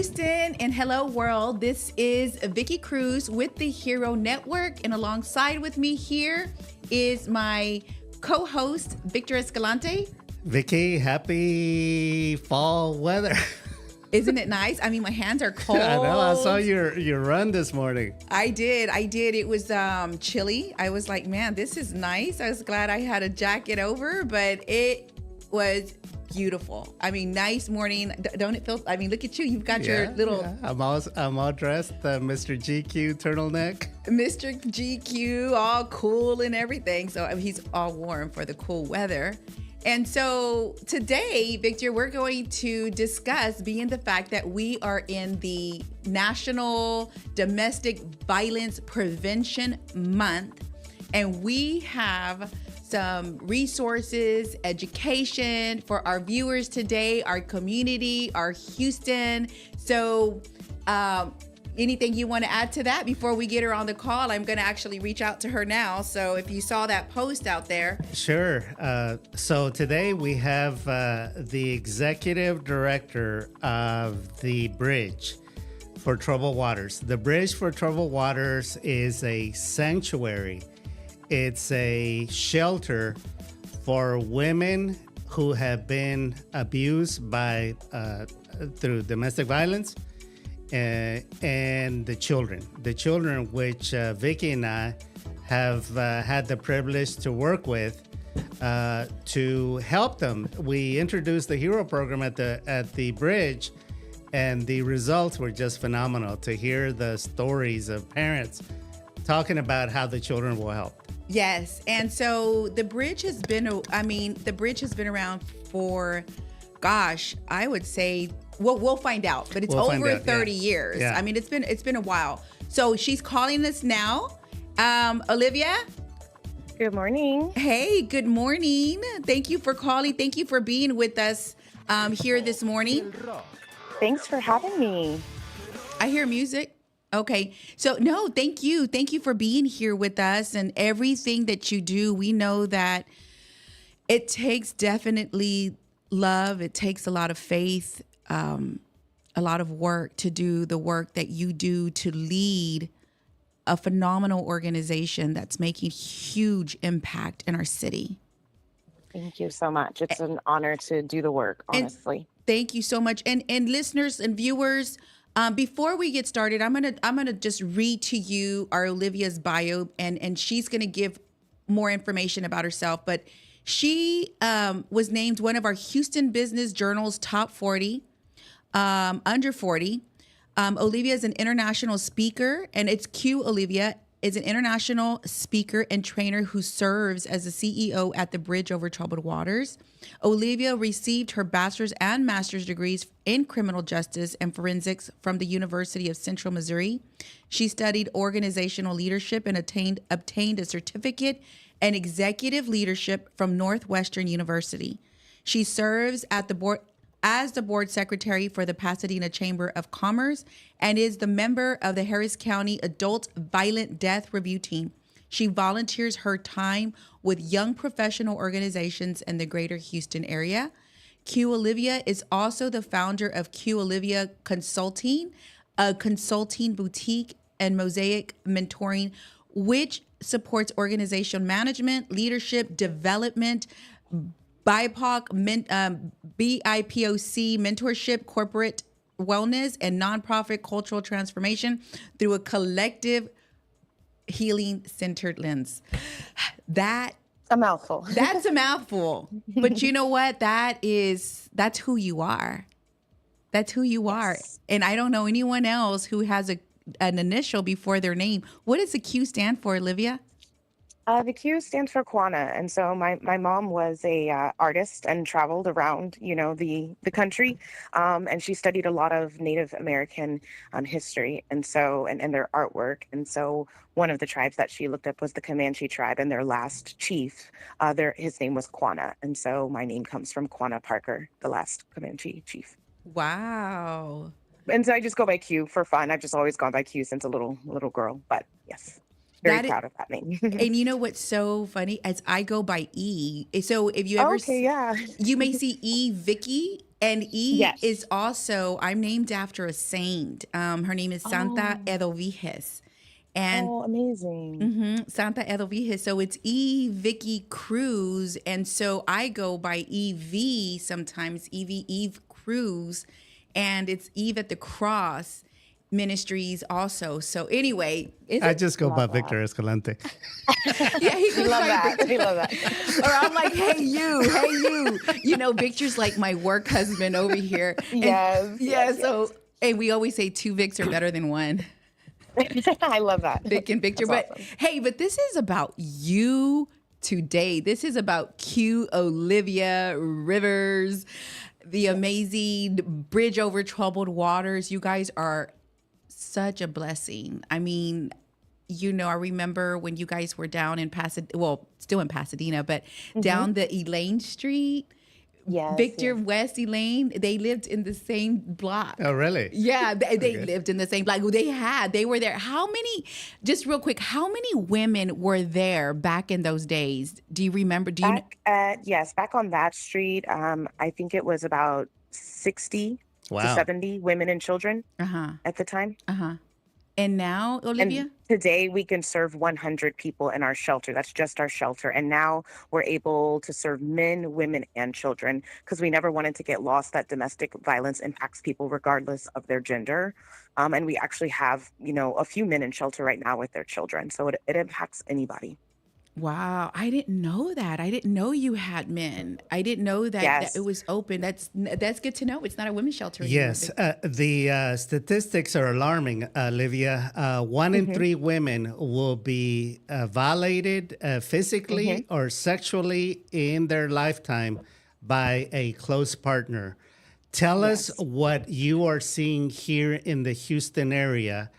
Houston and hello world. This is Vicky Cruz with the Hero Network, and alongside with me here is my co-host Victor Escalante. Vicky, happy fall weather. Isn't it nice? I mean, my hands are cold. I know. I saw your run this morning. I did. It was chilly. I was like, man, this is nice. I was glad I had a jacket over, but it was beautiful. I mean, nice morning. Don't it feel? I mean, look at you. You've got your little. Yeah. I'm all dressed. Mr. GQ turtleneck. Mr. GQ, all cool and everything. So he's all warm for the cool weather. And so today, Victor, we're going to discuss being the fact that we are in the National Domestic Violence Prevention Month, and we have some resources, education for our viewers today, our community, our Houston. So anything you want to add to that before we get her on the call? I'm going to actually reach out to her now. So if you saw that post out there. Sure. So today we have the executive director of the Bridge for Troubled Waters. The Bridge for Troubled Waters is a sanctuary. It's a shelter for women who have been abused by through domestic violence. And the children which Vicky and I have had the privilege to work with to help them. We introduced the Hero program at the Bridge, and the results were just phenomenal. To hear the stories of parents talking about how the children will help. Yes, and so the Bridge has been around for, gosh, I would say. We'll find out, but it's over 30 years. Yeah. I mean, it's been a while. So she's calling us now. Olivia? Good morning. Hey, good morning. Thank you for calling. Thank you for being with us here this morning. Thanks for having me. I hear music. Okay. So no, thank you. Thank you for being here with us and everything that you do. We know that it takes definitely love. It takes a lot of faith. A lot of work to do the work that you do to lead a phenomenal organization that's making huge impact in our city. Thank you so much. It's an honor to do the work, honestly. And thank you so much. And listeners and viewers, before we get started, I'm gonna just read to you our Olivia's bio, and she's gonna give more information about herself. But she was named one of our Houston Business Journal's top 40. Under 40. Olivia is an international speaker, and it's Q. Olivia is an international speaker and trainer who serves as the CEO at the Bridge Over Troubled Waters. Olivia received her bachelor's and master's degrees in criminal justice and forensics from the University of Central Missouri. She studied organizational leadership and obtained a certificate in executive leadership from Northwestern University. She serves at the board as the board secretary for the Pasadena Chamber of Commerce and is the member of the Harris County Adult Violent Death Review Team. She volunteers her time with young professional organizations in the greater Houston area. Q Olivia is also the founder of Q Olivia Consulting, a consulting boutique and Mosaic mentoring, which supports organizational management, leadership, development, BIPOC mentorship, corporate wellness, and nonprofit cultural transformation through a collective healing-centered lens. That's a mouthful. That's a mouthful. But you know what? That's who you are. That's who you are. Yes. And I don't know anyone else who has an initial before their name. What does the Q stand for, Olivia? The Q stands for Quanah, and so my mom was a artist and traveled around, the country, and she studied a lot of Native American history, and their artwork, and so one of the tribes that she looked up was the Comanche tribe, and their last chief, his name was Quanah, and so my name comes from Quanah Parker, the last Comanche chief. Wow. And so I just go by Q for fun. I've just always gone by Q since a little girl, but yes. Very That is, proud of that name. and you know what's so funny? As I go by E. So if you ever, Okay, yeah. you may see E Vicky, and E is Yes. also, I'm named after a saint. Her name is Santa Oh, Edoviges. And oh, amazing. Santa Edoviges. So it's E Vicky Cruz. And so I go by EV sometimes, Eve Cruz. And it's Eve at the Cross Ministries also. So anyway, is I it? just go by Love that. Victor Escalante. Yeah, he We goes love by that. Victor. We love that. Or I'm like, hey you, hey you. You know, Victor's like my work husband over here. And Yes, yeah, yes, so yes. and we always say two Vics are better than one. I love that. Vic and Victor. That's But awesome. hey, but this is about you today. This is about Q Olivia Rivers, the amazing Bridge Over Troubled Waters. You guys are such a blessing. I mean, you know, I remember when you guys were down in Pasadena, well, still in Pasadena, but Hmm. down the Elaine Street, Yes, Victor yes. West Elaine, they lived in the same block. Oh, really? Yeah, they Okay. lived in the same block. They were there. How many, just real quick, how many women were there back in those days? Do you remember? Do you know? Yes, back on that street, I think it was about 60 to Wow. 70 women and children Uh huh. at the time. Uh huh. And now, And Olivia? today we can serve 100 people in our shelter. That's just our shelter. And now we're able to serve men, women, and children because we never wanted to get lost that domestic violence impacts people regardless of their gender. And we actually have, a few men in shelter right now with their children. So it impacts anybody. Wow, I didn't know that. I didn't know you had men. I didn't know that it Yes. was open. That's good to know. It's not a women's shelter anymore. Yes, the statistics are alarming, Olivia. One in Hmm. three women will be violated Hmm. physically or sexually in their lifetime by a close partner. Tell us Yes. what you are seeing here in the Houston area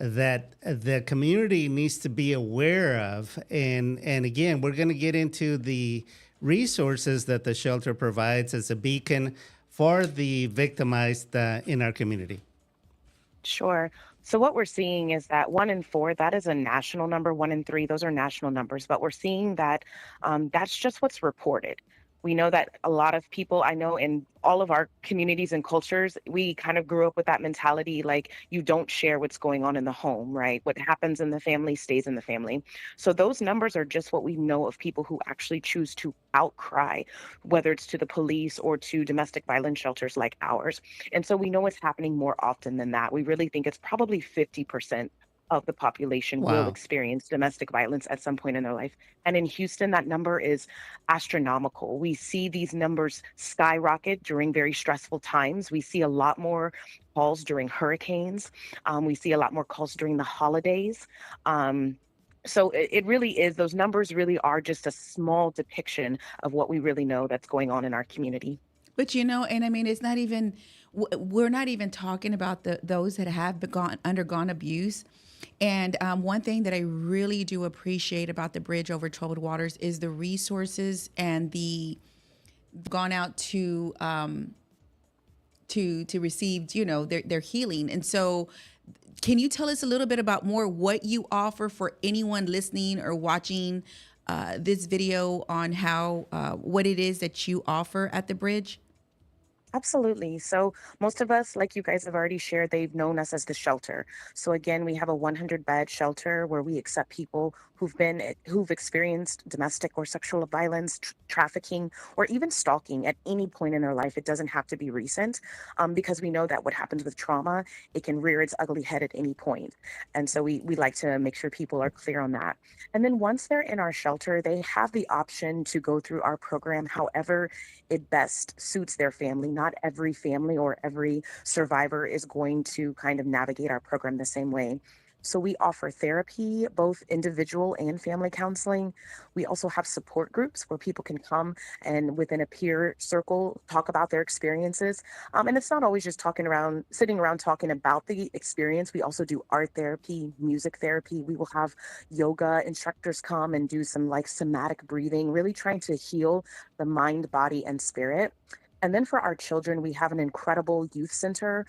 that the community needs to be aware of. And again, we're going to get into the resources that the shelter provides as a beacon for the victimized in our community. Sure. So what we're seeing is that 1 in 4, that is a national number. 1 in 3, those are national numbers. But we're seeing that that's just what's reported. We know that a lot of people, I know in all of our communities and cultures, we kind of grew up with that mentality like you don't share what's going on in the home, right? What happens in the family stays in the family. So those numbers are just what we know of people who actually choose to outcry, whether it's to the police or to domestic violence shelters like ours. And so we know it's happening more often than that. We really think it's probably 50% of the population will Wow. experience domestic violence at some point in their life. And in Houston, that number is astronomical. We see these numbers skyrocket during very stressful times. We see a lot more calls during hurricanes. We see a lot more calls during the holidays. Um, so it really is, those numbers really are just a small depiction of what we really know that's going on in our community. But you know, and I mean, it's not even we're not even talking about those that have undergone abuse. And one thing that I really do appreciate about the Bridge Over Troubled Waters is the resources and the gone out to receive, you know, their healing. And so, can you tell us a little bit about more what you offer for anyone listening or watching this video on how what it is that you offer at the Bridge? Absolutely. So most of us, like you guys have already shared, they've known us as the shelter. So again, we have a 100-bed shelter where we accept people who've experienced domestic or sexual violence, trafficking, or even stalking at any point in their life. It doesn't have to be recent, because we know that what happens with trauma, it can rear its ugly head at any point. And so we like to make sure people are clear on that. And then once they're in our shelter, they have the option to go through our program however it best suits their family. Not every family or every survivor is going to kind of navigate our program the same way. So we offer therapy, both individual and family counseling. We also have support groups where people can come and within a peer circle talk about their experiences. And it's not always just sitting around talking about the experience. We also do art therapy, music therapy. We will have yoga instructors come and do some like somatic breathing, really trying to heal the mind, body, and spirit. And then for our children, we have an incredible youth center.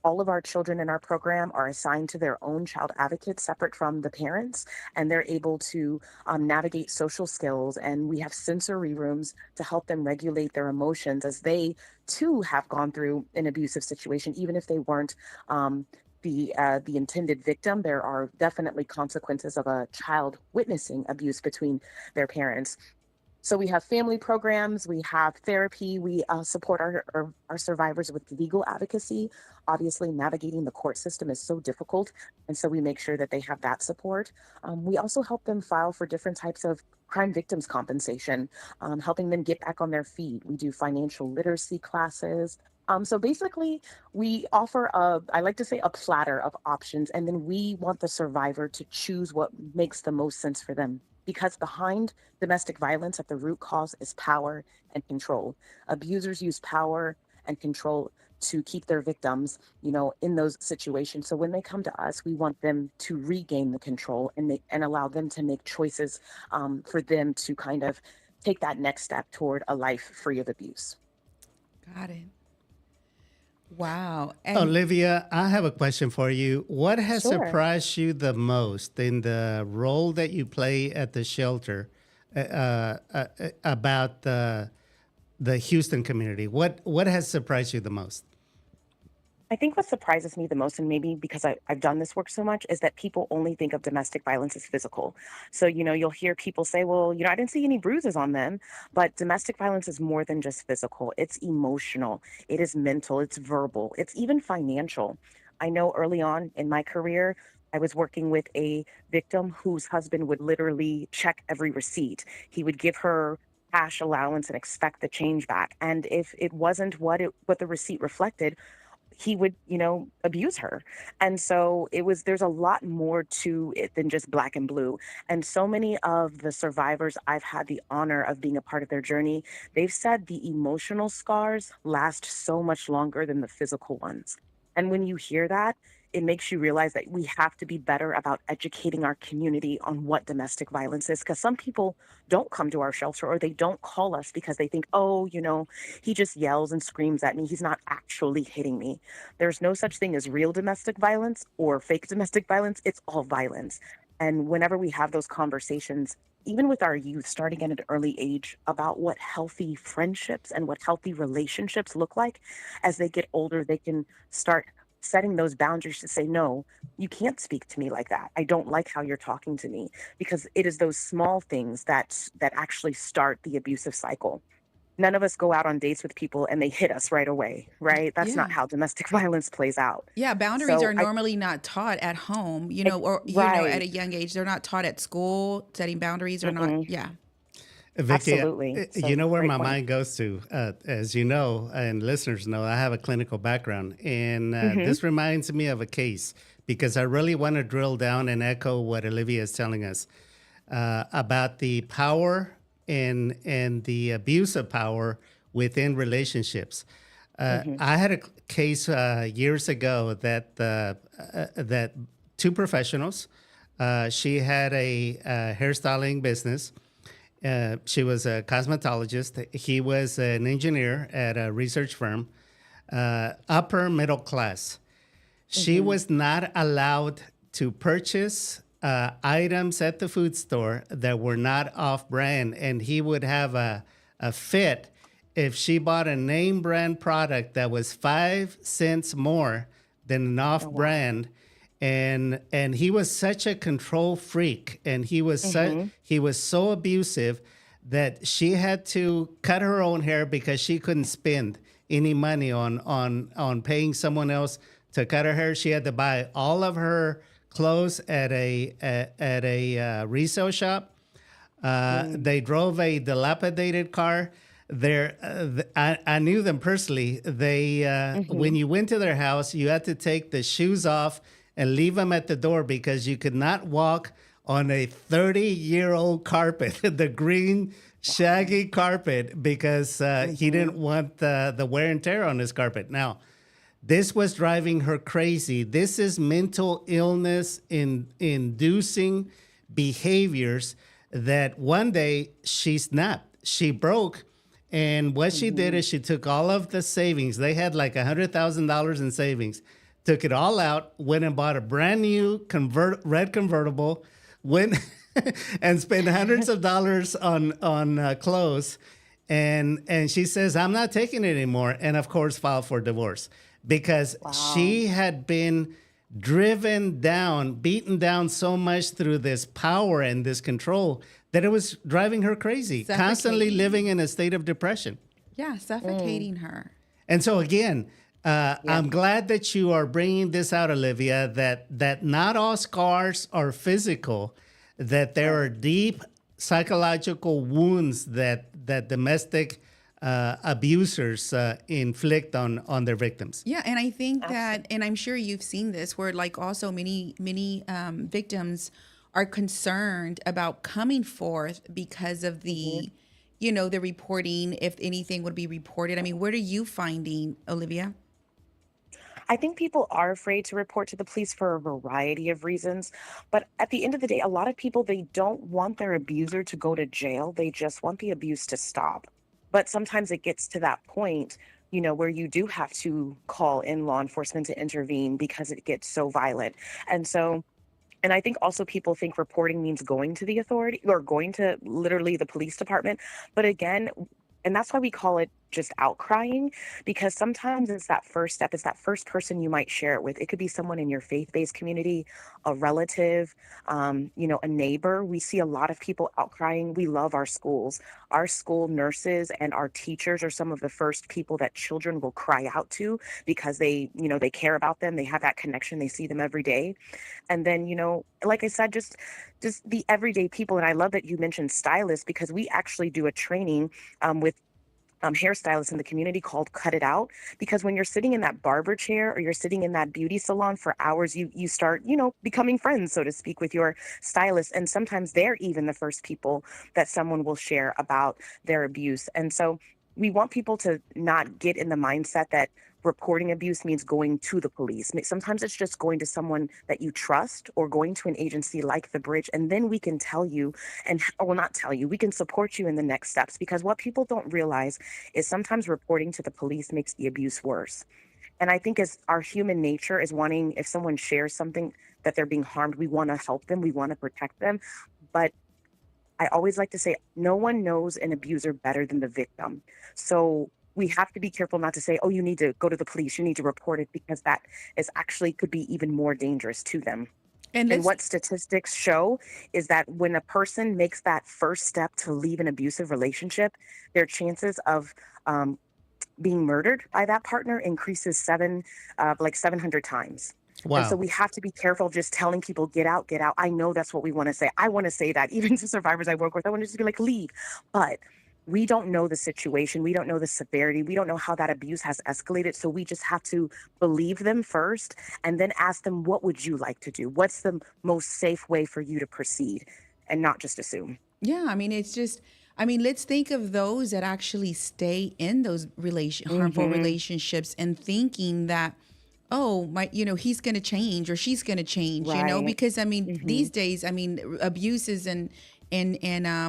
All of our children in our program are assigned to their own child advocate separate from the parents, and they're able to navigate social skills. And we have sensory rooms to help them regulate their emotions as they too have gone through an abusive situation, even if they weren't. The intended victim. There are definitely consequences of a child witnessing abuse between their parents. So we have family programs, we have therapy, we support our survivors with legal advocacy. Obviously, navigating the court system is so difficult, and so we make sure that they have that support. We also help them file for different types of crime victims compensation, helping them get back on their feet. We do financial literacy classes. So basically, we offer I like to say, a platter of options, and then we want the survivor to choose what makes the most sense for them. Because behind domestic violence at the root cause is power and control. Abusers use power and control to keep their victims, in those situations. So when they come to us, we want them to regain the control and allow them to make choices for them to kind of take that next step toward a life free of abuse. Got it. Wow. And Olivia, I have a question for you. What has Sure. surprised you the most in the role that you play at the shelter about the Houston community? What has surprised you the most? I think what surprises me the most, and maybe because I've done this work so much, is that people only think of domestic violence as physical. So, you'll hear people say, well, I didn't see any bruises on them. But domestic violence is more than just physical, it's emotional, it is mental, it's verbal, it's even financial. I know early on in my career, I was working with a victim whose husband would literally check every receipt. He would give her cash allowance and expect the change back. And if it wasn't what the receipt reflected, he would, abuse her. And so there's a lot more to it than just black and blue. And so many of the survivors I've had the honor of being a part of their journey, they've said the emotional scars last so much longer than the physical ones. And when you hear that, it makes you realize that we have to be better about educating our community on what domestic violence is. Because some people don't come to our shelter or they don't call us because they think, oh, he just yells and screams at me. He's not actually hitting me. There's no such thing as real domestic violence or fake domestic violence. It's all violence. And whenever we have those conversations, even with our youth starting at an early age about what healthy friendships and what healthy relationships look like, as they get older, they can start setting those boundaries to say, no, you can't speak to me like that. I don't like how you're talking to me, because it is those small things that actually start the abusive cycle. None of us go out on dates with people and they hit us right away, right? That's not yeah. how domestic violence plays out. Yeah, boundaries So are I normally not taught at home, or at a right. young age. They're not taught at school. Setting boundaries are not. Mm-mm, Yeah. Vicky, absolutely. you So know where great my point. mind goes to, as you know, and listeners know, I have a clinical background. And Hmm. this reminds me of a case because I really want to drill down and echo what Olivia is telling us about the power and the abuse of power within relationships. Hmm. I had a case years ago that two professionals. She had a hairstyling business. She was a cosmetologist. He was an engineer at a research firm, upper middle class. She Hmm. was not allowed to purchase items at the food store that were not off brand. And he would have a fit if she bought a name brand product that was 5 cents more than an off Oh, wow. brand. And he was such a control freak, and Hmm. he was so abusive that she had to cut her own hair because she couldn't spend any money on paying someone else to cut her hair. She had to buy all of her clothes at a resale shop. Mm. They drove a dilapidated car. I knew them personally. Hmm. When you went to their house, you had to take the shoes off and leave them at the door because you could not walk on a 30-year-old carpet, the green Wow. shaggy carpet, because he Hmm. didn't want the wear and tear on his carpet. Now, this was driving her crazy. This is mental illness inducing behaviors that one day she snapped. She broke And what she did Hmm. is she took all of the savings. They had like $100,000 in savings. Took it all out, went and bought a brand new red convertible, went and spent hundreds of dollars on clothes, and she says, "I'm not taking it anymore," and of course filed for divorce because Wow. she had been driven down, beaten down so much through this power and this control that it was driving her crazy, constantly living Suffocating. in a state of depression. Yeah, Mm. suffocating her. And so again, Yeah. I'm glad that you are bringing this out, Olivia. That not all scars are physical, that there are Right. deep psychological wounds that domestic abusers inflict on their victims. Yeah, and I think that, Absolutely. and I'm sure you've seen this, where like also many victims are concerned about coming forth because of Hmm. the reporting, if anything would be reported. I mean, what are you finding, Olivia? I think people are afraid to report to the police for a variety of reasons. But at the end of the day, a lot of people, they don't want their abuser to go to jail. They just want the abuse to stop. But sometimes it gets to that point, where you do have to call in law enforcement to intervene because it gets so violent. And so, and I think also people think reporting means going to the authority or going to literally the police department. But again, and that's why we call it just outcrying, because sometimes it's that first step, it's that first person you might share it with. It could be someone in your faith-based community, a relative, a neighbor. We see a lot of people outcrying. We love our schools. Our school nurses and our teachers are some of the first people that children will cry out to because they care about them. They have that connection. They see them every day. And then, like I said, just the everyday people. And I love that you mentioned stylists, because we actually do a training with hairstylists in the community called Cut It Out. Because when you're sitting in that barber chair or you're sitting in that beauty salon for hours, you start, becoming friends, so to speak, with your stylist. And sometimes they're even the first people that someone will share about their abuse. And so we want people to not get in the mindset that reporting abuse means going to the police. Sometimes it's just going to someone that you trust or going to an agency like the Bridge, and then we can tell you, and well, not tell you, we can support you in the next steps. Because what people don't realize is sometimes reporting to the police makes the abuse worse. And I think as our human nature is wanting, if someone shares something that they're being harmed, we want to help them, we want to protect them. But I always like to say, no one knows an abuser better than the victim. So we have to be careful not to say, oh, you need to go to the police, you need to report it, because that is actually could be even more dangerous to them. And And let's what statistics show is that when a person makes that first step to leave an abusive relationship, their chances of um, being murdered by that partner increases like 700 times. And so Wow. we have to be careful just telling people, get out, get out. I know that's what we want to say. I want to say that even to survivors I work with. I want to just be like, leave. But we don't know the situation. We don't know the severity. We don't know how that abuse has escalated. So we just have to believe them first and then ask them, what would you like to do? What's the most safe way for you to proceed? And not just assume. Yeah, I mean, it's just, I mean, let's think of those that actually stay in those harmful Hmm. relationships and thinking that, oh, he's going to change or she's going to change, Right. because I mean, Hmm. these days, I mean, abuse is in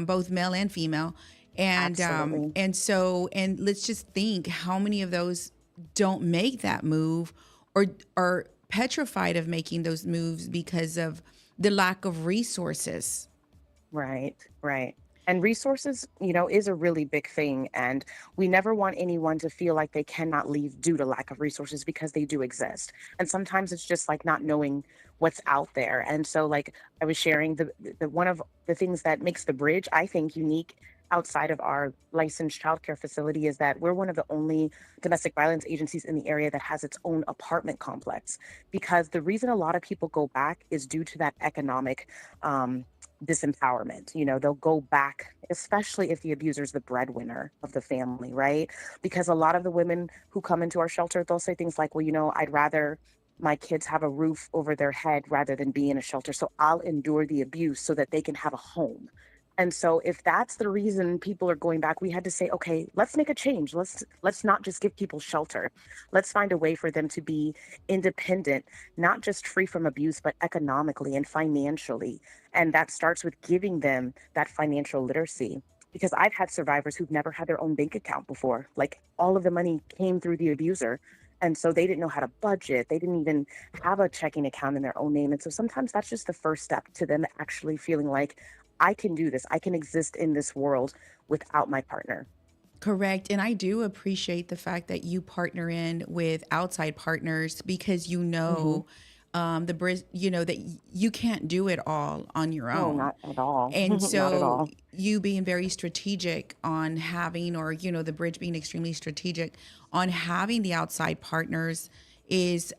both male and female. Absolutely. And let's just think how many of those don't make that move or are petrified of making those moves because of the lack of resources. Right, right. And resources, is a really big thing. And we never want anyone to feel like they cannot leave due to lack of resources, because they do exist. And sometimes it's just like not knowing what's out there. And so, like I was sharing, the one of the things that makes the Bridge, I think, unique outside of our licensed childcare facility is that we're one of the only domestic violence agencies in the area that has its own apartment complex. Because the reason a lot of people go back is due to that economic um, disempowerment. They'll go back, especially if the abuser is the breadwinner of the family, right? Because a lot of the women who come into our shelter, they'll say things like, well, I'd rather my kids have a roof over their head rather than be in a shelter. So I'll endure the abuse so that they can have a home. And so if that's the reason people are going back, we had to say, okay, let's make a change. Let's not just give people shelter. Let's find a way for them to be independent, not just free from abuse, but economically and financially. And that starts with giving them that financial literacy. because I've had survivors who've never had their own bank account before. Like all of the money came through the abuser. And so they didn't know how to budget. They didn't even have a checking account in their own name. And so sometimes that's just the first step to them actually feeling like I can do this. I can exist in this world without my partner. Correct. And I do appreciate the fact that you partner in with outside partners because Hmm. the bridge, that you can't do it all on your No, own. not at all. And Not at so all. you being very strategic on having, or, the bridge being extremely strategic on having the outside partners is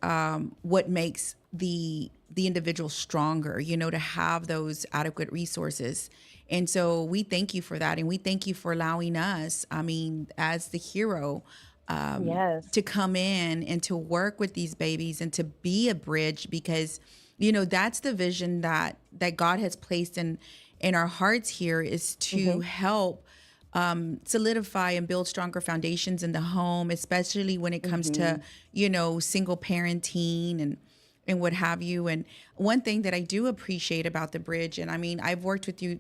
what makes the individual stronger, to have those adequate resources. And so we thank you for that. And we thank you for allowing us, I mean, as the hero, Yes. to come in and to work with these babies and to be a bridge because that's the vision that God has placed in our hearts here is Hmm. to help solidify and build stronger foundations in the home, especially when it comes to Hmm. single parenting and what have you. And one thing that I do appreciate about the bridge, and I mean, I've worked with you,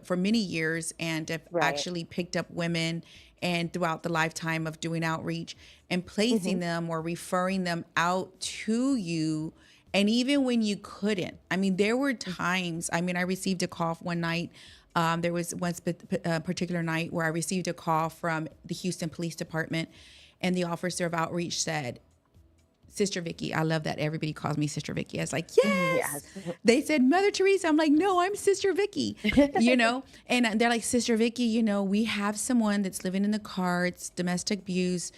for many years and have Right. actually picked up women and throughout the lifetime of doing outreach and Hmm. placing them or referring them out to you. And even when you couldn't, I mean, there were times, I mean, I received a call one night. There was one particular night where I received a call from the Houston Police Department, and the officer of outreach said, Sister Vicky. I love that everybody calls me Sister Vicky. I was like, yes. Yes. They said Mother Teresa. I'm like, no, I'm Sister Vicky, And they're like, Sister Vicky, we have someone that's living in the car. It's domestic abuse,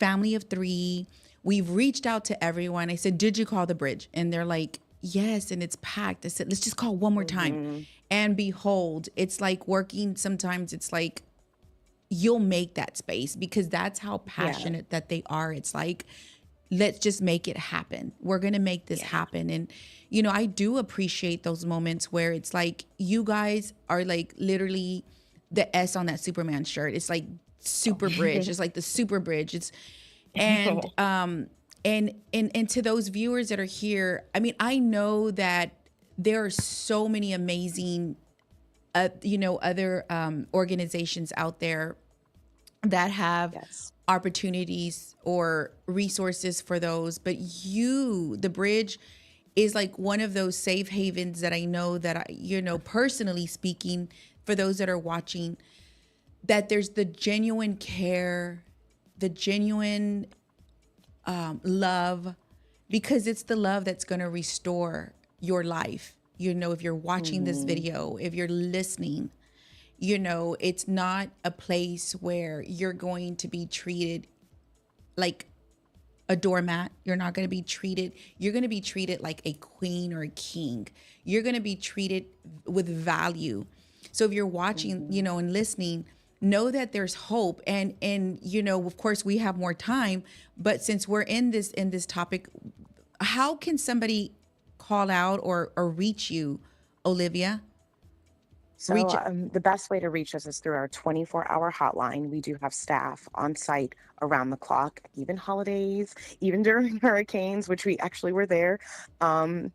family of 3. We've reached out to everyone. I said, did you call the bridge? And they're like, yes, and it's packed. I said, let's just call one more time. Hmm. And behold, it's like working. Sometimes it's like you'll make that space because that's how Yeah. passionate that they are. It's like, let's just make it happen. We're going to make this Yeah. happen. And, I do appreciate those moments where it's like you guys are like literally the S on that Superman shirt. It's like super bridge. It's like the super bridge. It's, and, and to those viewers that are here, I mean, I know that there are so many amazing, other organizations out there that have Yes. opportunities or resources for those, but the bridge is like one of those safe havens that I know that personally speaking, for those that are watching, that there's the genuine care, the genuine love, because it's the love that's going to restore your life. If you're watching this Hmm. video, if you're listening, it's not a place where you're going to be treated like a doormat. You're going to be treated like a queen or a king. You're going to be treated with value. So if you're watching, Hmm. and listening, know that there's hope. And of course we have more time, but since we're in this topic, how can somebody call out or reach you, Olivia? So, Reach the best way to reach us is through our 24-hour hotline. We do have staff on site around the clock, even holidays, even during hurricanes, which we actually were there um,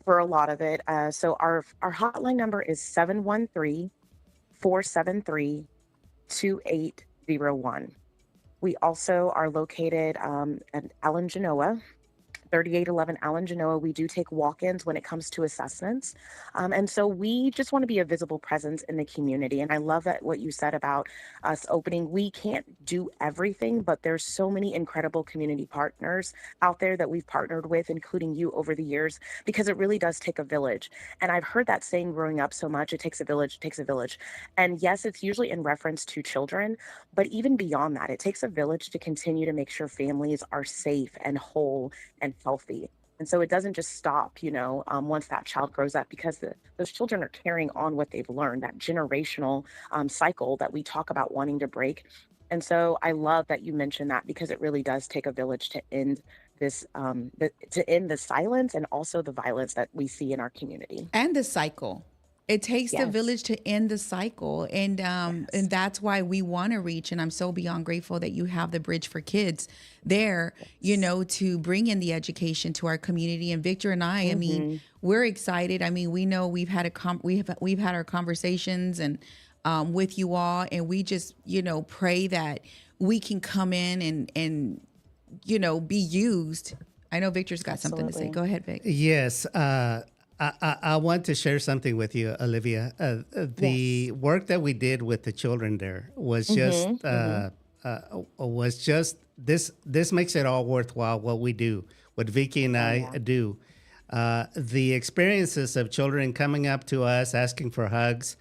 for a lot of it. So, our hotline number is 713-473-2801. We also are located at Allen Genoa, 3811 Allen Genoa. We do take walk-ins when it comes to assessments. And so we just want to be a visible presence in the community. And I love that what you said about us opening. We can't do everything, but there's so many incredible community partners out there that we've partnered with, including you over the years, because it really does take a village. And I've heard that saying growing up so much, it takes a village, it takes a village. And yes, it's usually in reference to children, but even beyond that, it takes a village to continue to make sure families are safe and whole and healthy. And so it doesn't just stop, once that child grows up, because those children are carrying on what they've learned, that generational cycle that we talk about wanting to break. And so I love that you mentioned that because it really does take a village to end to end the silence and also the violence that we see in our community. and the cycle. It takes the Yes, village to end the cycle, and yes, that's why we want to reach. And I'm so beyond grateful that you have the Bridge for Kids there, yes. to bring in the education to our community. And Victor and I mean, Hmm. we're excited. I mean, we know we've had we've had our conversations, and with you all, and we just pray that we can come in and be used. I know Victor's got something to say. Absolutely. Go ahead, Vic. Yes, I want to share something with you, Olivia. The work that we did with the children there was just this. This makes it all worthwhile. What we do, what Vicky and I do, the experiences of children coming up to us asking for hugs,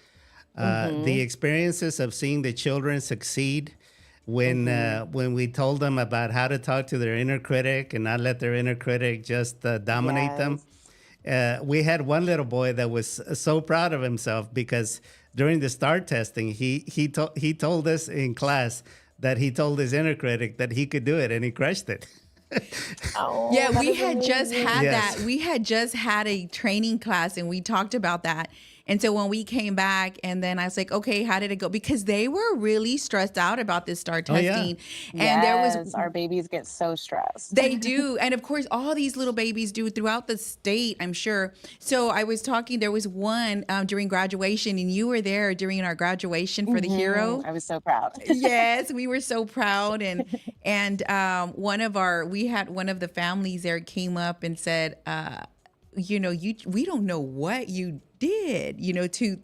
the experiences of seeing the children succeed. When we told them about how to talk to their inner critic and not let their inner critic just dominate them. We had one little boy that was so proud of himself because during the STAR testing, he told us in class that he told his inner critic that he could do it, and he crushed it. Oh, Yeah, that we is had just had Yes. that. We had just had a training class and we talked about that. And so when we came back, and then I was like, okay, how did it go? Because they were really stressed out about this STAR Oh, yeah. testing. And there was Yes, our babies get so stressed. They do. And of course, all these little babies do throughout the state, I'm sure. So I was talking, there was one during graduation, and you were there during our graduation for the hero. I was so proud. Yes, we were so proud. And one of the families there came up and said, we don't know what you did,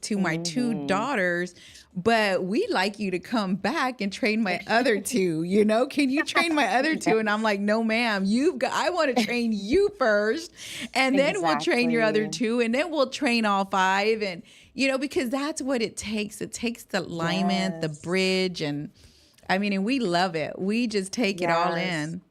to my two daughters, but we'd like you to come back and train my other two, can you train my other two? And I'm like, no, ma'am, I want to train you first, and then we'll train your other Exactly. two, and then we'll train all five. And, because that's what it takes. It takes the alignment, the Yes. bridge. And I mean, and we love it. We just take it all Yes. in.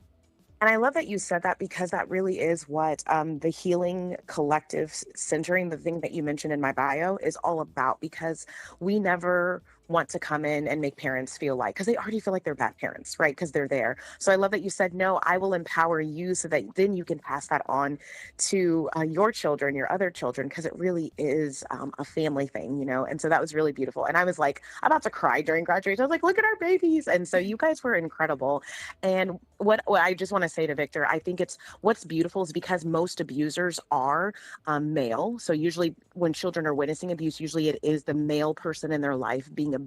And I love that you said that because that really is what the Healing Collective Centering, the thing that you mentioned in my bio, is all about. Because we never want to come in and make parents feel like, because they already feel like they're bad parents, right? Because they're there. So I love that you said, no, I will empower you so that then you can pass that on to your children, your other children, because it really is a family thing, And so that was really beautiful. And I was like about to cry during graduation. I was like, look at our babies. And so you guys were incredible. And what I just want to say to Victor, I think what's beautiful is because most abusers are male. So usually when children are witnessing abuse, usually it is the male person in their life being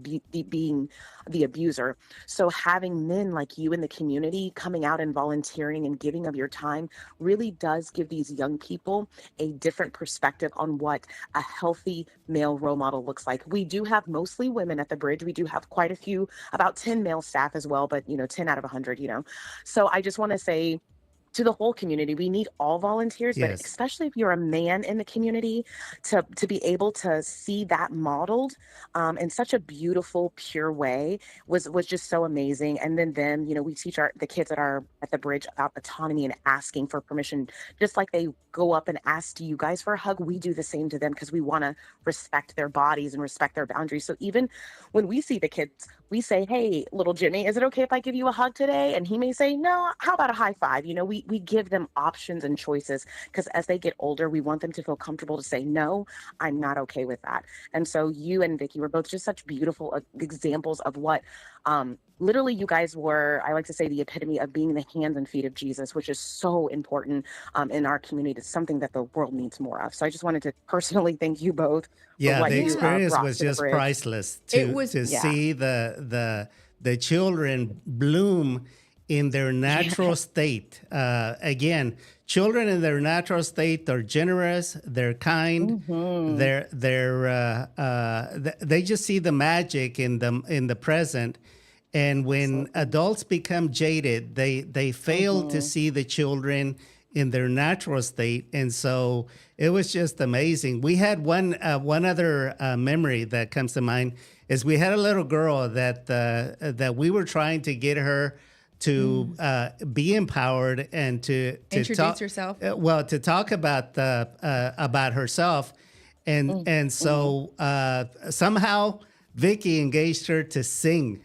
the abuser. So having men like you in the community coming out and volunteering and giving of your time really does give these young people a different perspective on what a healthy male role model looks like. We do have mostly women at the bridge. We do have quite a few, about 10 male staff as well, but 10 out of 100, So I just want to say to the whole community, we need all volunteers, but Yes. especially if you're a man in the community, to be able to see that modeled in such a beautiful, pure way was just so amazing. And then we teach the kids at the bridge about autonomy and asking for permission, just like they go up and ask you guys for a hug. We do the same to them because we want to respect their bodies and respect their boundaries. So even when we see the kids, we say, hey, little Jimmy, is it okay if I give you a hug today? And he may say, no, how about a high five? We give them options and choices because as they get older, we want them to feel comfortable to say, no, I'm not okay with that. And so you and Vicky were both just such beautiful examples of what literally you guys were, I like to say, the epitome of being the hands and feet of Jesus, which is so important in our community. It's something that the world needs more of. So I just wanted to personally thank you both. Yeah, what the you, experience brought was to the just bridge. priceless It to was- Yeah. see the children bloom in their natural state. Again, children in their natural state are generous, they're kind, they just see the magic in the present. And when adults become jaded, they fail to see the children in their natural state. And so it was just amazing. We had one other memory that comes to mind is we had a little girl that we were trying to get her to be empowered and to Introduce talk, herself. to talk about herself, and so somehow Vicky engaged her to sing.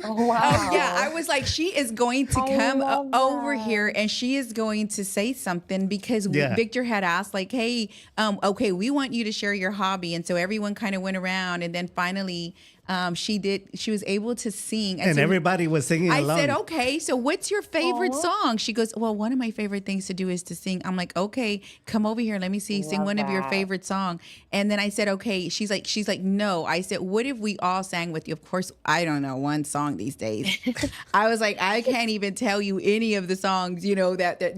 Oh, wow. Oh yeah, I was like, she is going to I come love over that. here and she is going to say something because Yeah. Victor had asked, like, hey, okay, we want you to share your hobby, and so everyone kind of went around, and then finally, She was able to sing. And so everybody was singing I along. said, okay, so what's your favorite Aw. song? She goes, well, one of my favorite things to do is to sing. I'm like, okay, come over here. Let me see. Sing Love one of your that. favorite song. And then I said, okay. She's like, no. I said, what if we all sang with you? Of course, I don't know one song these days. I was like, I can't even tell you any of the songs, that.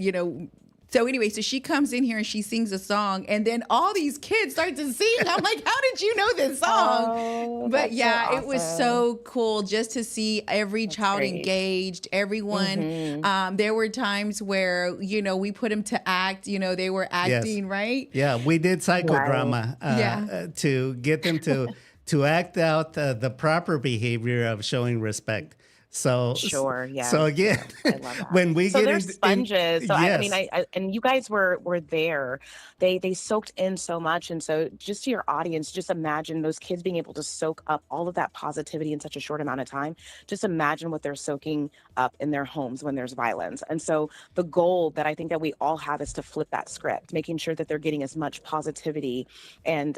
So anyway, so she comes in here and she sings a song, and then all these kids start to sing. I'm like, how did you know this song? Oh, But that's so yeah, it was awesome. so cool just to see every child great. engaged, everyone. There were times where, we put them to act, they were acting, right? Yeah, we did psychodrama Yeah. to get them to act out the proper behavior of showing respect. So Sure, yes, So again, yes, I love that. when we So get they're in, sponges. So I mean, yes, I and you guys were there. They soaked in so much, and so just to your audience, just imagine those kids being able to soak up all of that positivity in such a short amount of time. Just imagine what they're soaking up in their homes when there's violence. And so the goal that I think that we all have is to flip that script, making sure that they're getting as much positivity and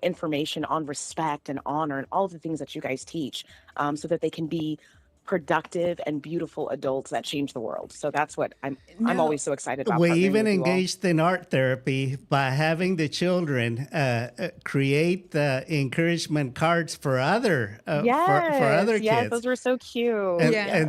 information on respect and honor and all of the things that you guys teach, so that they can be productive and beautiful adults that change the world. So that's what I'm No. always so excited about we partnering even with you all. engaged in art therapy by having the children create encouragement cards for other for other Yes, kids. those were so cute. And, Yeah.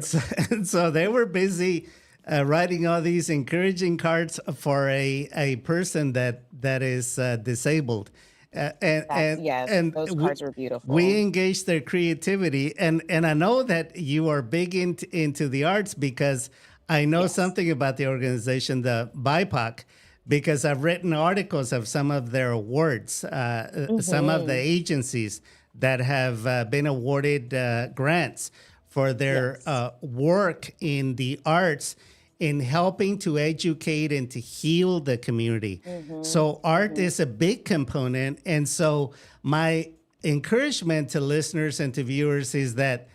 and so they were busy writing all these encouraging cards for a person that is disabled. And those cards were beautiful. we engaged their creativity, and I know that you are big into the arts because I know something about the organization, the BIPOC, because I've written articles of some of their awards, some of the agencies that have been awarded grants for their work in the arts in helping to educate and to heal the community. So art is a big component. And so my encouragement to listeners and to viewers is that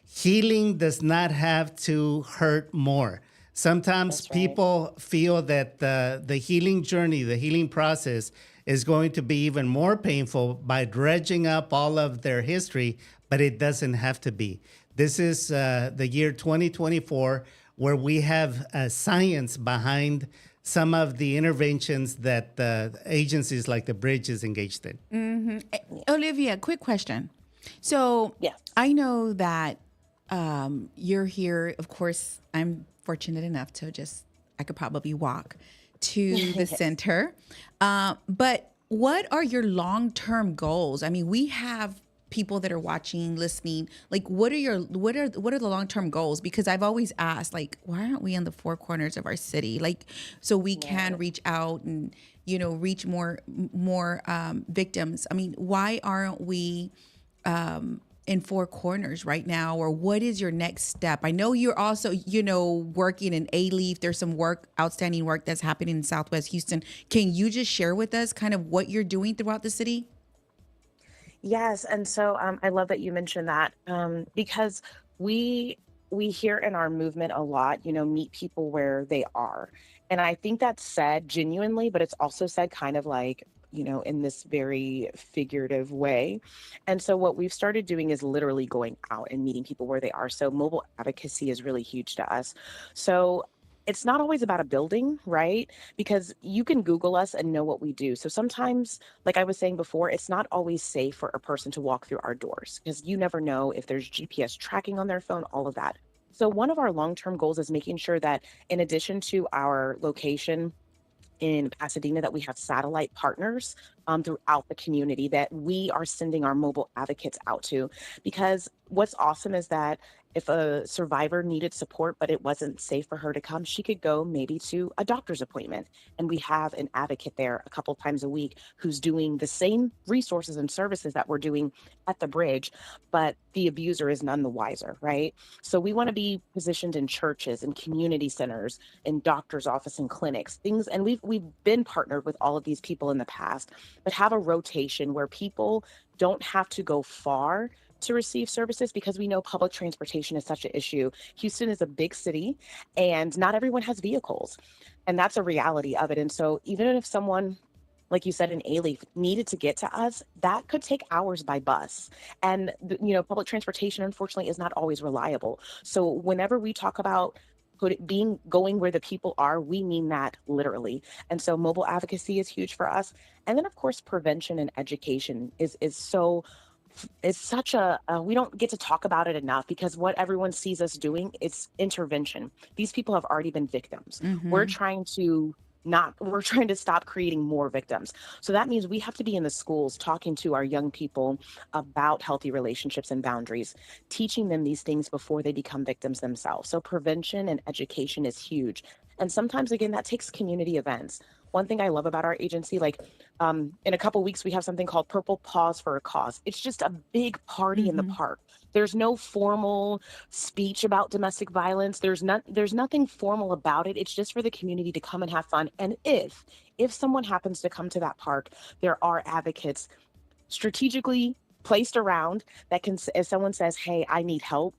healing does not have to hurt more. Sometimes That's right. people feel that the healing journey, the healing process is going to be even more painful by dredging up all of their history, but it doesn't have to be. This is the year 2024, where we have science behind some of the interventions that agencies like the Bridge is engaged in. Olivia, quick question. So Yes. I know that you're here. Of course, I'm fortunate enough to I could probably walk to the center. But what are your long-term goals? I mean, we have people that are watching, listening. Like, what are the long-term goals? Because I've always asked, like, why aren't we in the four corners of our city? Like, so we can reach out and, reach more victims. I mean, why aren't we in four corners right now? Or what is your next step? I know you're also, working in A-Leaf. There's some outstanding work that's happening in Southwest Houston. Can you just share with us kind of what you're doing throughout the city? Yes, and so I love that you mentioned that, because we hear in our movement a lot, meet people where they are, and I think that's said genuinely, but it's also said kind of like, in this very figurative way. And so what we've started doing is literally going out and meeting people where they are. So mobile advocacy is really huge to us. So it's not always about a building, right? Because you can Google us and know what we do. So sometimes, like I was saying before, it's not always safe for a person to walk through our doors because you never know if there's GPS tracking on their phone, all of that. So one of our long-term goals is making sure that in addition to our location in Pasadena, that we have satellite partners throughout the community that we are sending our mobile advocates out to. Because what's awesome is that if a survivor needed support, but it wasn't safe for her to come, she could go maybe to a doctor's appointment. And we have an advocate there a couple times a week who's doing the same resources and services that we're doing at the Bridge, but the abuser is none the wiser, right? So we want to be positioned in churches and community centers, in doctor's office and clinics, things. And we've been partnered with all of these people in the past, but have a rotation where people don't have to go far to receive services, because we know public transportation is such an issue. Houston is a big city and not everyone has vehicles, and that's a reality of it. And so even if someone like you said, an A-leaf needed to get to us, that could take hours by bus. And, public transportation, unfortunately, is not always reliable. So whenever we talk about going where the people are, we mean that literally. And so mobile advocacy is huge for us. And then, of course, prevention and education is such we don't get to talk about it enough, because what everyone sees us doing, it's intervention. These people have already been victims. We're Mm-hmm. trying to not we're trying to stop creating more victims. So that means we have to be in the schools talking to our young people about healthy relationships and boundaries, teaching them these things before they become victims themselves. So prevention and education is huge. And sometimes, again, that takes community events. One thing I love about our agency, like, in a couple weeks, we have something called Purple Paws for a Cause. It's just a big party in the Mm-hmm. park. There's no formal speech about domestic violence. There's nothing formal about it. It's just for the community to come and have fun. And if someone happens to come to that park, there are advocates strategically placed around that can, if someone says, "Hey, I need help,"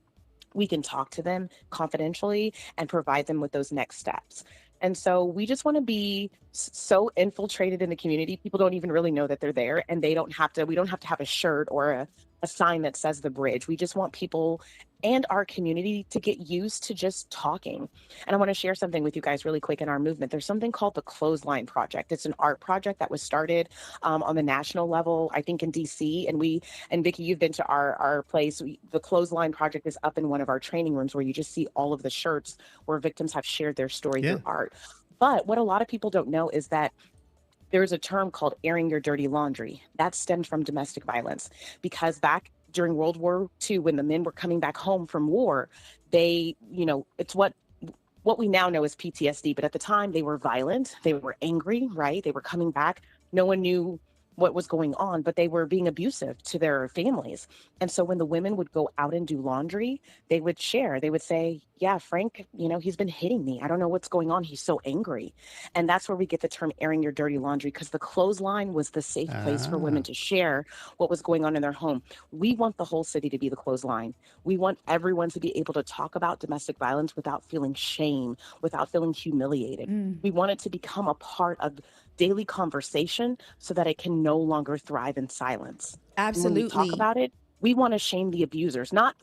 we can talk to them confidentially and provide them with those next steps. And so we just want to be so infiltrated in the community. People don't even really know that they're there, and we don't have to have a shirt or a sign that says the bridge. We just want people and our community to get used to just talking. And I want to share something with you guys really quick in our movement. There's something called the Clothesline Project. It's an art project that was started on the national level, I think in DC. And Vicki, you've been to our place. The Clothesline Project is up in one of our training rooms, where you just see all of the shirts where victims have shared their story Yeah. through art. But what a lot of people don't know is that there's a term called airing your dirty laundry. That stemmed from domestic violence, because back during World War II, when the men were coming back home from war, it's what we now know as PTSD, but at the time they were violent, they were angry, right? They were coming back. No one knew what was going on, but they were being abusive to their families. And so when the women would go out and do laundry, they would share. They would say, "Yeah, Frank, he's been hitting me. I don't know what's going on. He's so angry." And that's where we get the term airing your dirty laundry, because the clothesline was the safe place for women Ah. to share what was going on in their home. We want the whole city to be the clothesline. We want everyone to be able to talk about domestic violence without feeling shame, without feeling humiliated. Mm. We want it to become a part of daily conversation so that it can no longer thrive in silence. And when we talk Absolutely. about it, we want to shame the abusers. Not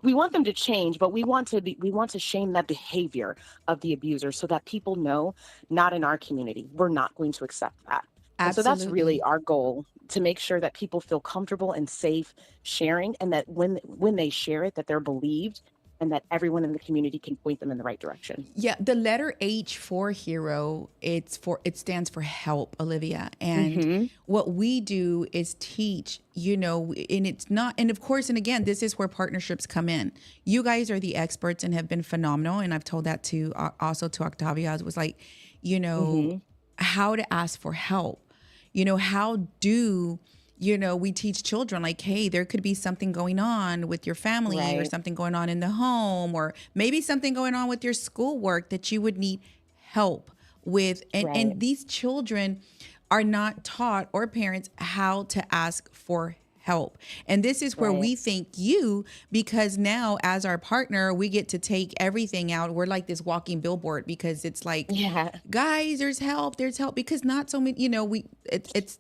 we want them to change, but we want to shame that behavior of the abuser, so that people know, not in our community. We're not going to accept that. And so that's really Absolutely. our goal, to make sure that people feel comfortable and safe sharing, and that when they share it, that they're believed, and that everyone in the community can point them in the right direction. Yeah, the letter H for hero, it stands for help, Olivia. And Mhm. what we do is teach, and it's not, and of course, and again, this is where partnerships come in. You guys are the experts and have been phenomenal. And I've told that to also to Octavia. I was like, you know, Mhm. how to ask for help. How do we teach children, like, hey, there could be something going on with your family, or Right. something going on in the home, or maybe something going on with your schoolwork that you would need help with. and Right. and these children are not taught, or parents, how to ask for help. And this is where Right. we thank you, because now, as our partner, we get to take everything out. We're like this walking billboard, because it's like, Yeah. guys, there's help, because not so many, it's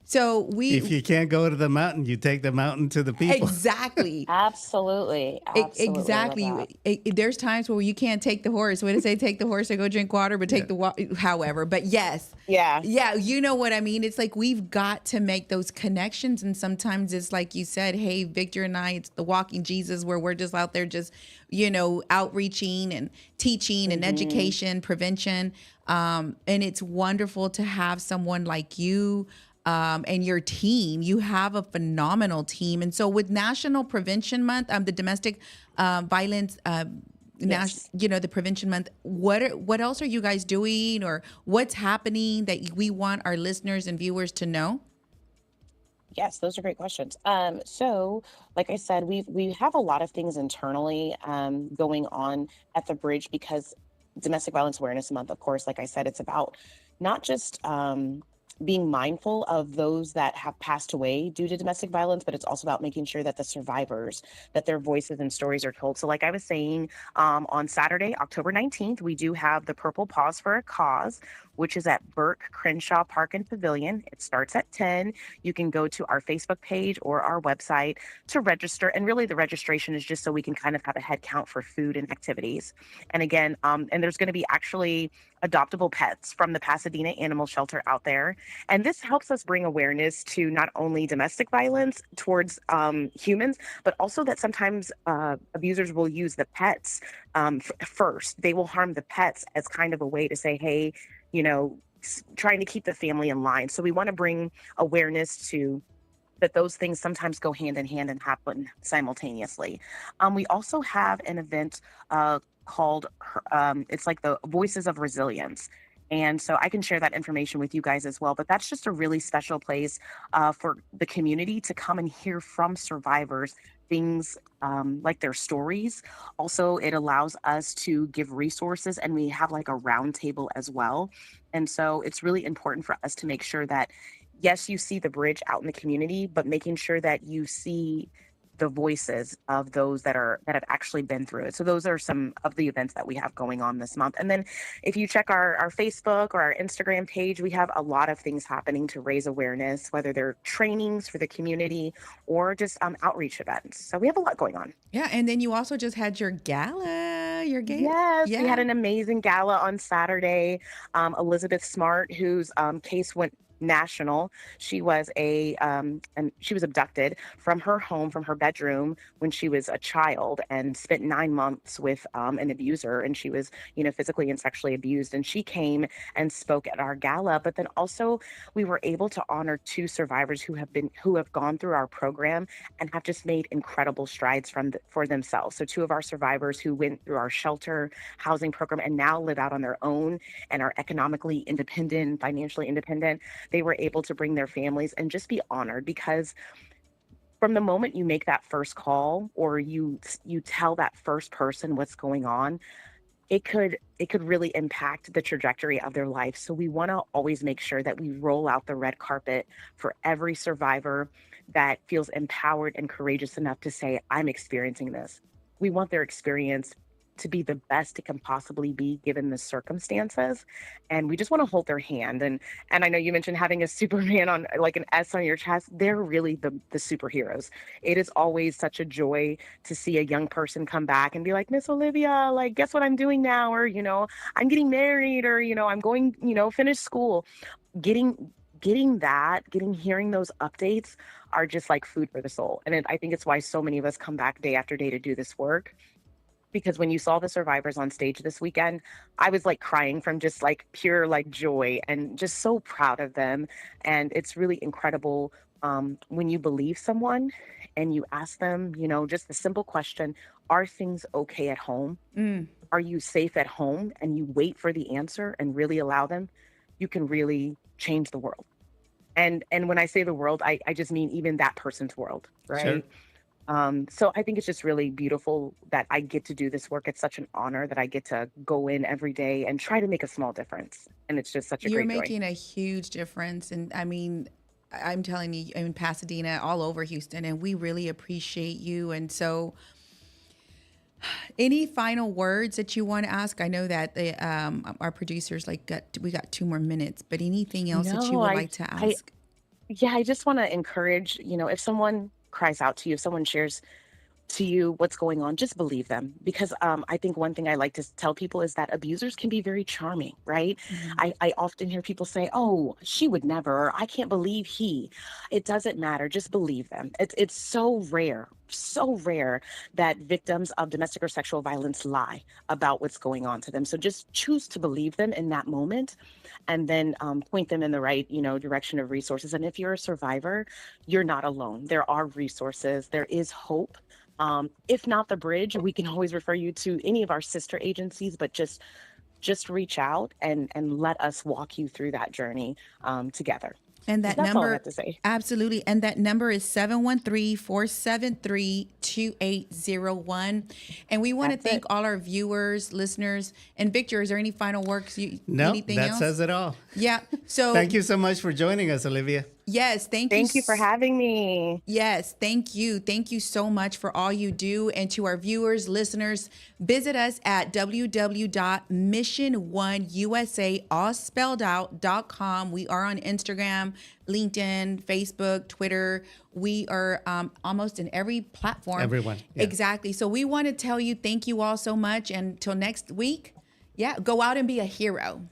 so If we you can't go to the mountain, you take the mountain to the people. exactly. Absolutely. Absolutely. I love that. There's times where you can't take the horse. What did it say? Take the horse or go drink water, but take Yeah. the water. However, but yes, Yeah. yeah, you know what I mean. It's like we've got to make those connections, and sometimes it's like you said, hey, Victor and I, it's the walking Jesus, where we're just out there, just outreaching and teaching and Mhm. education, prevention, and it's wonderful to have someone like you. And your team, you have a phenomenal team. And so, with National Prevention Month, the domestic violence, Yes. the prevention month, what else are you guys doing, or what's happening that we want our listeners and viewers to know? Yes, those are great questions. So like I said, we have a lot of things internally going on at the bridge, because Domestic Violence Awareness Month, of course, like I said, it's about not just being mindful of those that have passed away due to domestic violence, but it's also about making sure that the survivors, that their voices and stories are told. So like I was saying, on Saturday, October 19th, we do have the Purple Paws for a Cause, which is at Burke Crenshaw Park and Pavilion. It starts at 10. You can go to our Facebook page or our website to register. And really, the registration is just so we can kind of have a head count for food and activities. And again, and there's going to be actually adoptable pets from the Pasadena Animal Shelter out there. And this helps us bring awareness to not only domestic violence towards humans, but also that sometimes abusers will use the pets first. They will harm the pets as kind of a way to say, hey, trying to keep the family in line. So we want to bring awareness to that those things sometimes go hand in hand and happen simultaneously. We also have an event called, it's like the Voices of Resilience. And so I can share that information with you guys as well. But that's just a really special place for the community to come and hear from survivors things like their stories. Also, it allows us to give resources, and we have like a round table as well. And so it's really important for us to make sure that, yes, you see the bridge out in the community, but making sure that you see the voices of those that have actually been through it. So those are some of the events that we have going on this month. And then if you check our Facebook or our Instagram page, we have a lot of things happening to raise awareness, whether they're trainings for the community or just outreach events. So we have a lot going on. Yeah, and then you also just had your gala, Yes, yeah. we had an amazing gala on Saturday. Elizabeth Smart, whose case went national. She was and she was abducted from her home, from her bedroom when she was a child, and spent 9 months with an abuser. And she was, physically and sexually abused. And she came and spoke at our gala. But then also we were able to honor 2 survivors who have gone through our program and have just made incredible strides for themselves. So 2 of our survivors who went through our shelter housing program and now live out on their own and are economically independent, financially independent. They were able to bring their families and just be honored, because from the moment you make that first call or you tell that first person what's going on, it could really impact the trajectory of their life. So we want to always make sure that we roll out the red carpet for every survivor that feels empowered and courageous enough to say, I'm experiencing this. We want their experience to be the best it can possibly be given the circumstances. And we just want to hold their hand. And I know you mentioned having a Superman on, like an S on your chest. They're really the superheroes. It is always such a joy to see a young person come back and be like, Miss Olivia, like, guess what I'm doing now? Or, I'm getting married, or, I'm going, finish school. Hearing those updates are just like food for the soul. And I think it's why so many of us come back day after day to do this work. Because when you saw the survivors on stage this weekend, I was like crying from just like pure like joy and just so proud of them. And it's really incredible when you believe someone and you ask them, just the simple question, are things okay at home? Are you safe at home? And you wait for the answer and really allow them, you can really change the world. And when I say the world, I just mean even that person's world, right? Sure. So I think it's just really beautiful that I get to do this work. It's such an honor that I get to go in every day and try to make a small difference. And it's just such a You're great joy. making a huge difference. And I mean, I'm telling you, in Pasadena, all over Houston, and we really appreciate you. And so any final words that you want to ask? I know that our producers we got 2 more minutes, but anything else that you would like to ask? I just want to encourage, if someone cries out to you, if someone shares to you what's going on, just believe them. Because I think one thing I like to tell people is that abusers can be very charming, right? Mm-hmm. I often hear people say, oh, she would never, or I can't believe he. It doesn't matter. Just believe them. It's so rare that victims of domestic or sexual violence lie about what's going on to them. So just choose to believe them in that moment, and then point them in the right, direction of resources. And if you're a survivor, you're not alone. There are resources. There is hope. If not the bridge, we can always refer you to any of our sister agencies, but just reach out and let us walk you through that journey together. And that That's all I number, have to say. absolutely. And that number is 713-473-2801. And we want to thank all our viewers, listeners. And Victor, is there any final words? No, anything that else? says it all. Yeah. So Thank you so much for joining us, Olivia. Yes, Thank you for having me. Yes, thank you. Thank you so much for all you do. And to our viewers, listeners, visit us at www.mission1usa, all spelled out.com. We are on Instagram, LinkedIn, Facebook, Twitter. We are almost in every platform. Everyone. Yeah. Exactly. So we want to tell you thank you all so much. And until next week, yeah, go out and be a hero.